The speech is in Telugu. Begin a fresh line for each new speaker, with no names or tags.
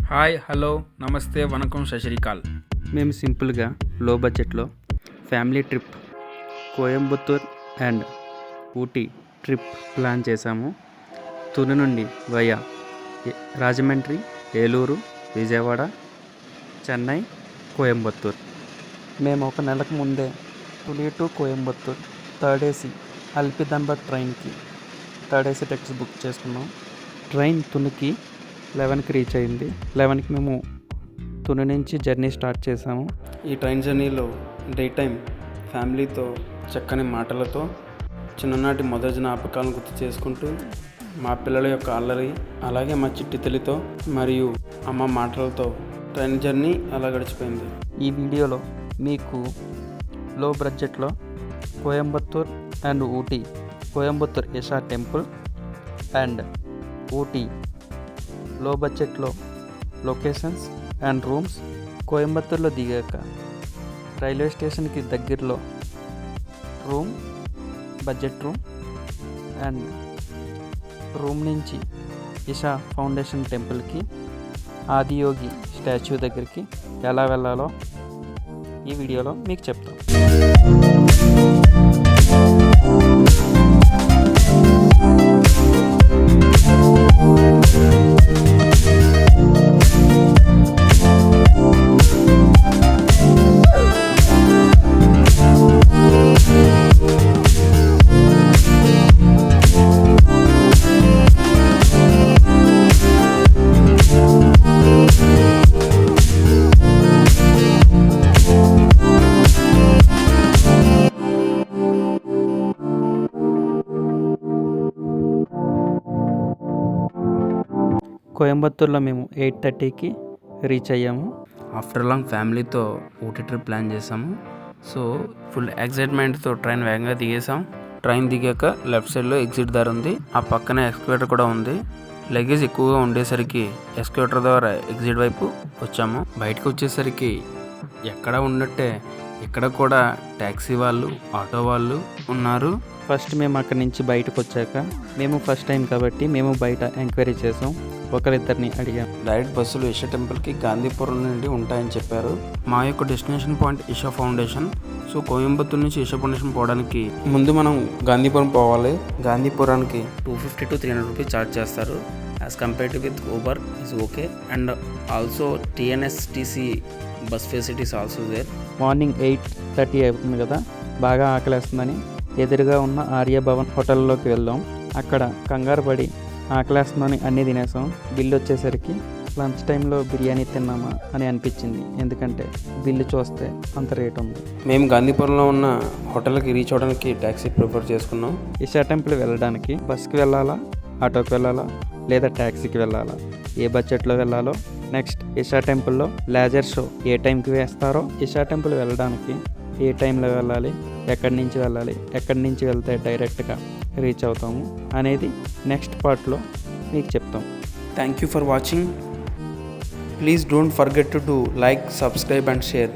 హాయ్, హలో, నమస్తే, వణకం, సశ్రీకాల్.
మేము సింపుల్గా లో బడ్జెట్లో family trip Coimbatore and Ooty trip plan చేశాము. తుని నుండి వయా రాజమండ్రి, ఏలూరు, విజయవాడ, చెన్నై, కోయంబత్తూర్. మేము ఒక నెలకు ముందే Tuni to Coimbatore third AC అల్పిదంబర్ ట్రైన్కి థర్డ్ ఏసీ టికెట్స్ బుక్ చేసుకున్నాం. ట్రైన్ తునికి 11కి రీచ్ అయింది. 11కి మేము తుని నుంచి జర్నీ స్టార్ట్ చేసాము.
ఈ ట్రైన్ జర్నీలో డే టైం ఫ్యామిలీతో చక్కని మాటలతో చిన్ననాటి మొదటి జ్ఞాపకాలను గుర్తు చేసుకుంటూ మా పిల్లల యొక్క అల్లరి, అలాగే మా చిట్టి తల్లితో మరియు అమ్మ మాటలతో ట్రైన్ జర్నీ అలా గడిచిపోయింది.
ఈ వీడియోలో మీకు లో బడ్జెట్లో కోయంబత్తూర్ అండ్ ఊటీ, కోయంబత్తూర్ యశా టెంపుల్ అండ్ ఊటీ లో బడ్జెట్లో లొకేషన్స్ అండ్ రూమ్స్, కోయంబత్తూర్లో దిగాక రైల్వే స్టేషన్కి దగ్గరలో room, budget room and room నుంచి ఇషా ఫౌండేషన్ టెంపుల్కి, ఆదియోగి స్టాచ్యూ దగ్గరికి ఎలా వెళ్ళాలో ఈ వీడియోలో మీకు చెప్తాం. కోయంబత్తూర్లో మేము 8:30కి రీచ్ అయ్యాము.
ఆఫ్టర్ లాంగ్ ఫ్యామిలీతో ఊటీ ట్రిప్ ప్లాన్ చేసాము. సో ఫుల్ ఎక్సైట్మెంట్తో ట్రైన్ వేగంగా దిగేసాం. ట్రైన్ దిగాక లెఫ్ట్ సైడ్లో ఎగ్జిట్ దారి ఉంది, ఆ పక్కనే ఎస్కలేటర్ కూడా ఉంది. లగేజ్ ఎక్కువగా ఉండేసరికి ఎస్కలేటర్ ద్వారా ఎగ్జిట్ వైపు వచ్చాము. బయటకు వచ్చేసరికి ఎక్కడ ఉన్నట్టే ఇక్కడ కూడా ట్యాక్సీ వాళ్ళు, ఆటో వాళ్ళు ఉన్నారు.
ఫస్ట్ మేము అక్కడి నుంచి బయటకు వచ్చాక మేము ఫస్ట్ టైం కాబట్టి మేము బయట ఎంక్వైరీ చేసాం, ఒకరిద్దరిని అడిగాం.
డైరెక్ట్ బస్సులు ఇషా టెంపుల్కి గాంధీపురం నుండి ఉంటాయని చెప్పారు. మా యొక్క destination point Isha Foundation. So Coimbatore నుంచి ఇషా ఫౌండేషన్ పోవడానికి ముందు మనం గాంధీపురం పోవాలి. గాంధీపురానికి 250 to 300 రూపీస్ ఛార్జ్ చేస్తారు. As compared with Uber is okay. And also TNSTC bus facilities also there.
Morning 8:30 అవుతుంది కదా, బాగా ఆకలేస్తుందని ఎదురుగా ఉన్న ఆర్యభవన్ హోటల్లోకి వెళ్దాం. అక్కడ కంగారు పడి ఆకలేస్తుందని అన్నీ తినేసాం. బిల్లు వచ్చేసరికి లంచ్ టైంలో బిర్యానీ తిన్నామా అని అనిపించింది, ఎందుకంటే బిల్లు చూస్తే అంత రేట్ ఉంది.
మేము గాంధీపురంలో ఉన్న హోటల్కి రీచ్ అవ్వడానికి ట్యాక్సీ ప్రిఫర్ చేసుకున్నాం.
ఇషా టెంపుల్ వెళ్ళడానికి బస్కి వెళ్ళాలా, ఆటోకి వెళ్ళాలా లేదా ట్యాక్సీకి వెళ్ళాలా, ఏ బడ్జెట్లో వెళ్ళాలో, నెక్స్ట్ ఇషా టెంపుల్లో లేజర్ షో ఏ టైంకి వేస్తారో, ఇషా టెంపుల్ వెళ్ళడానికి ఏ టైంలో వెళ్ళాలి, ఎక్కడి నుంచి వెళ్తే డైరెక్ట్గా రీచ్ అవుతాము అనేది నెక్స్ట్ పార్ట్లో మీకు చెప్తాం.
Thank you for watching. Please don't forget to do like, subscribe and share.